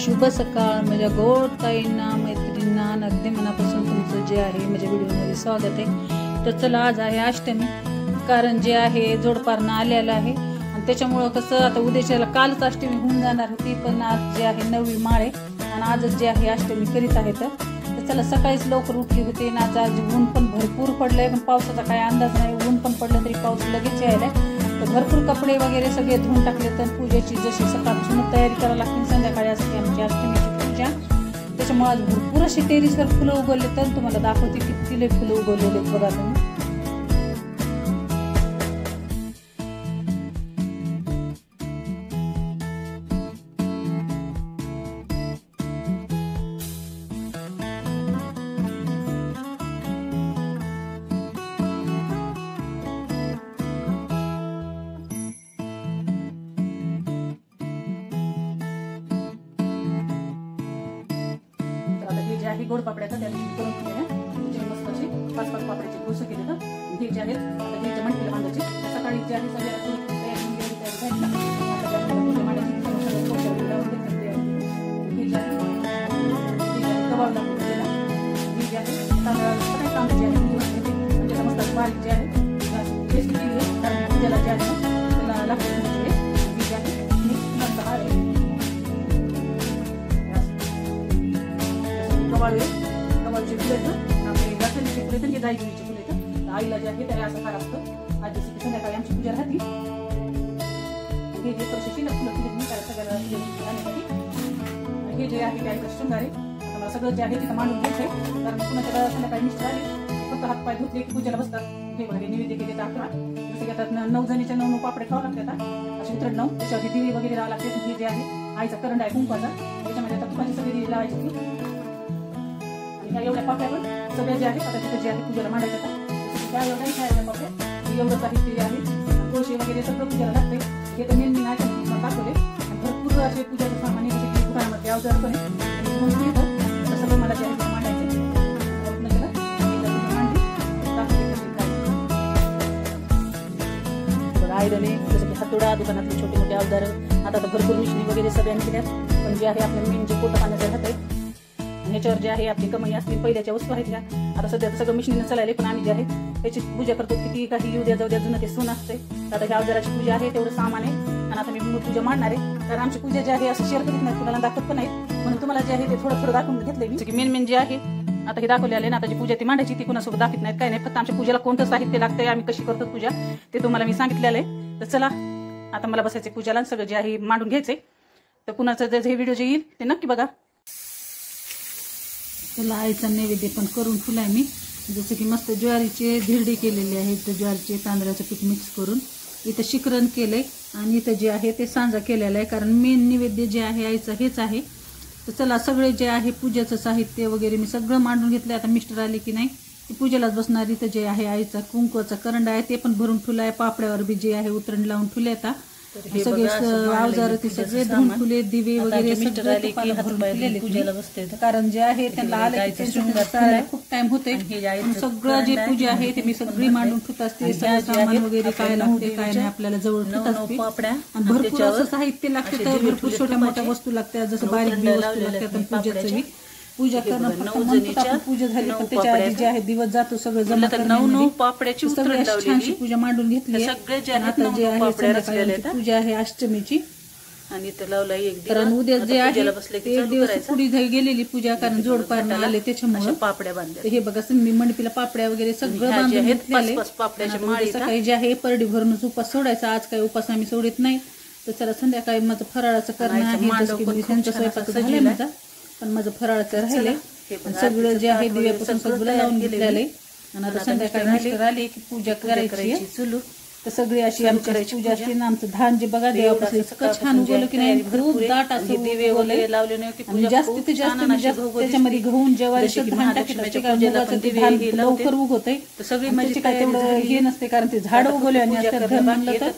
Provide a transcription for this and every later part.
शुभ सकाळ माझ्या गोड ताईंना मैत्रिणींना अगदी मनापासून तुमचं जे आहे माझ्या व्हिडिओमध्ये स्वागत आहे। तर चला आज आहे अष्टमी, कारण जे आहे जोडपारणं आलेलं आहे आणि त्याच्यामुळं कसं आता उद्याच्याला कालच अष्टमी होऊन जाणार होती, पण आज जे आहे 9वी माळ आहे आणि आजच जे आहे अष्टमी करीत आहेत। तर चला सकाळीच लवकर उठली होते आणि आज ऊन पण भरपूर पडलंय, पण पावसाचा काय अंदाज नाही। ऊन पण पडलं तरी पाऊस लगेच यायलाय। तर भरपूर कपडे वगैरे सगळे धुवून टाकले, तर पूजेची जशी सकाळपासून तयारी करायला लागते, संध्याकाळी असते आमची अष्टमीची पूजा। त्याच्यामुळे आज भरपूर अशी टेरेसवर फुलं उगवले, तर तुम्हाला दाखवते किती फुलं उगवलेले आहेत बघा तुम्ही। हे गोड पापड्याचं त्या दिवशी करून ठेवले मस्त असे 5-5 पापड्याचे गोस केले ना, हे जे आहेत आता हे मणकीला बांधायचे। सकाळी जे आहे सगळ्या गव्हाळला हे जे आहे तांदळाचे म्हणजे मस्त बारीक जे आहे टेस्ट केली आहे, कारण पूजेला जे आहे त्याला लागते हे जे आहे मिक्स आहे गव्हाळचे फुले आपले घातलेले फुले तर हे जायफळीचे फुले तर आईला जे आहे त्याला असं फार असतं। आज जशी संध्याकाळी आमची पूजा राहते, हे जे पैशाची फुलं फुले त्याला सगळ्याला हे जे आहे ते शृंगारे मला सगळं जे आहे तिथं मांडून घ्यायचंय, कारण कुणाच्या संध्याकाळी मिस्टर आले फक्त हात पाय धुतले की पूजेला बसतात। हे बघा निवेद्य केले तर 11 जसे घेतात 9 जणीच्या 9 पापडे खावं लागतात असे उतरण 9 त्याच्यावरती दिवे वगैरे लावा लागते। हे जे आहे आईचा करंड आहे कुंकवाचा, त्याच्यामध्ये आता तुपाची सगळी दिवे लावायची। एवढ्या पापड्या पण सगळ्या जे आहेत आता तिथे जे आहे पूजेला मांडायचं त्या एवढ्या एवढ्या पापड्या एवढं साहित्य जे आहे कोळशे वगैरे सगळं पूजेला लागते। हे तर मेन नाही दाखवले आणि भरपूर असे पूजेचे सामान जसे की दुकानामध्ये अवजार पण सगळं मला जे आहे मांडायचे आयरन आहे जसं की हातोडा, दुकानातले छोटे मोठे अवजार। आता तर भरपूर मिशनी वगैरे सगळ्यांनी केल्यात, पण जे आहे आपल्या मेन जे पोटं पाण्याचं राहत आहे ह्याच्यावर जे आहे आपली कमाई असतील पहिल्याच्या वस्तू आहेत त्या आता सध्या सगळं मशीनने चालले, पण आम्ही जे आहे त्याची पूजा करतो। किती काही येऊ द्या जाऊ द्या जुनं ते सोनं असते। आता ह्या अवजाराची पूजा आहे तेवढं सामान आहे आणि आता मी पूजा मांडणार आहे, कारण आमची पूजा जी आहे असं शेअर करीत नाही, कुणाला दाखवत पण नाही, म्हणून तुम्हाला जे आहे ते थोडं दाखवून घेतलंय मी। की मेन जे आहे आता हे दाखवले आले ना, आता जी पूजा ती मांडायची ती कुणासोबत दाखवत नाही काय नाही, फक्त आमच्या पूजेला कोणतं साहित्य लागतंय आम्ही कशी करतो पूजा ते तुम्हाला मी सांगितलेलं आहे। तर चला आता मला बसायचे पूजाला, सगळं जे आहे मांडून घ्यायचंय। तर कुणाचं जे हे व्हिडिओ जे येईल ते नक्की बघा। त्याला आईचा नैवेद्य पण करून ठेवलाय मी, जसं की मस्त ज्वारीचे धिरडे केलेले आहेत, तर ज्वारीचे तांदळाचं पीठ मिक्स करून इथं शिकरण केलंय आणि इथं जे आहे ते सांजा केलेला आहे, कारण मेन नैवेद्य जे आहे आईचं हेच आहे। तर चला सगळे जे आहे पूजेचं साहित्य वगैरे मी सगळं मांडून घेतलंय। आता मिस्टर आले की नाही ते पूजेलाच बसणार। इथं जे आहे आईचा कुंकवाचा करंड आहे ते पण भरून ठेवलाय, पापड्यावर बी जे आहे उतरण लावून ठेवले। आता सगळे अवजार ते सगळे धुवून ठेवले, दिवे वगैरे पूजेला बसते, कारण जे आहे त्यांना आले खूप टाइम होते। सगळं जे पूजा आहे ते मी सगळी मांडून ठेवत असते, सगळं सामान वगैरे काय लागते काय नाही आपल्याला जवळ ठेवत असते। आणि भरपूर असं साहित्य लागते, तर भरपूर छोट्या मोठ्या वस्तू लागतात, जसं बारीक बी वस्तू लागतात। पूजेचं पूजा करणं फक्त पूजा झाली, पण त्याच्या आधी जे आहे दिवस जातो सगळं जमा तर 9 पापड्याची छानशी पूजा मांडून घेतली। आता जे आहे पूजा आहे अष्टमीची आणि कारण उद्या जे आहे एक दिवस पुढे गेलेली पूजा, कारण जोडपारणं आले त्याच्यामुळे पापड्या बांधल्या। हे बघा मी मंडपीला पापड्या वगैरे सगळं बांधून घेतलेले। सकाळी जे आहे परडी भरूनच उपास सोडायचा, आज काही उपास आम्ही सोडत नाही। तर चला संध्याकाळी माझं फराळाचं करणं आहे, त्यांचा स्वयंपाक झालाय माझा, पण माझं फराळाचं राहिलंय। सगळं जे आहे दिव्यापासून सगळं लावून घेतलेलं आहे आणि आता संध्याकाळी मिस्टर आले की पूजा करायची चुलू। तर सगळी अशी आमची पूजा असते ना। आमचं धान जे बघा देवापासून इतकं छान उगवलं की नाही, खूप दाट असं दिवे वगैरे लावले आणि जास्त त्याच्यामध्ये गहून ज्वारीचं धान टाकायचं, कारण ते धान लवकर उगवतंय। सगळी म्हणजे काय तेवढं हे नसते, कारण ते झाड उगवले आणि म्हणलं तर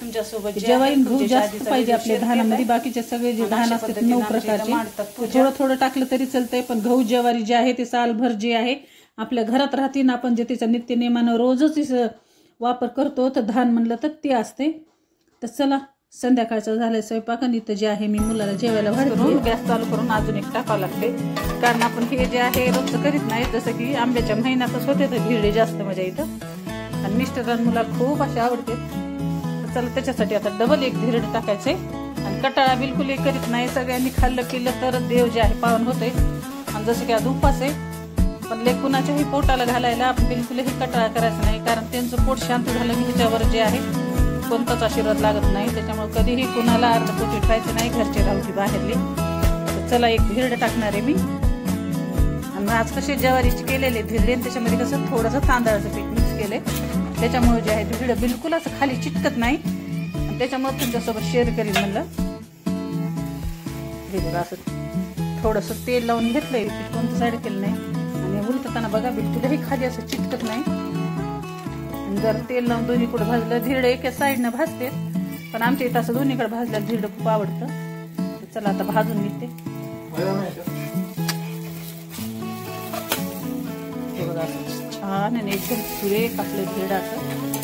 ज्वारी गहू जास्त पाहिजे आपल्या धानामध्ये। बाकीचे सगळे जे धान असतात 9 प्रकारचे थोडं टाकलं तरी चालतंय, पण गहू ज्वारी जे आहे ते सालभर जे आहे आपल्या घरात राहते ना, आपण जे त्याचा नित्यनेमानं रोजच वापर करतो, तर धान म्हणलं तर ते असते। तर चला संध्याकाळचा झालाय स्वयंपाक आणि इथं जे आहे मी मुलाला जेवायला घालून गॅस चालू करून अजून एक टाकावं लागते, कारण आपण हे जे आहे रोजचं करीत नाही. जसं की आंब्याच्या महिन्यातच होते तर धिरडे जास्त मजा इथं, आणि मिस्टरांना मुला खूप असे आवडते. तर चला त्याच्यासाठी आता डबल एक धिरडे टाकायचे. आणि कटाळा बिलकुल एक करीत नाही, सगळ्यांनी खाल्लं पिल्लं तर देव जे आहे पावन होते. आणि जसं की आज उपास आहे, पण कुणाच्याही पोटाला घालायला आपण बिलकुलही कटाळा करायचा नाही, कारण त्यांचं पोट शांत झालं की त्याच्यावर जे आहे कोणताच आशीर्वाद लागत नाही. त्याच्यामुळे कधीही कुणाला अर्ध पोटी ठेवायचं नाही, घरचे राहू की बाहेरले. तर चला एक धिरडे टाकणार आहे मी. आणि आज कसे ज्वारीचे केलेले धिरडे, त्याच्यामध्ये कसं थोडंसं तांदळाचं पीठ मिक्स केले, त्याच्यामुळे जे आहे धिरडे बिलकुल असं खाली चिटकत नाही. आणि त्याच्यामुळे तुमच्यासोबत शेअर करीन म्हणलं. हे बघा असं थोडंसं तेल लावून घेतलंय, पीठ कोणतं साईड केलं नाही. आणि उलटताना बघा बिलकुलही खाली असं चिटकत नाही. जर तेल लावून दोन्हीकडे भाजलं, धिरडे एका साईडनं भाजते, पण आमच्या इथं असं दोन्हीकडे भाजलं धिरडं खूप आवडतं. चला आता भाजून घेते. छान आणि एकदम सुरेख आपलं धिरडं असं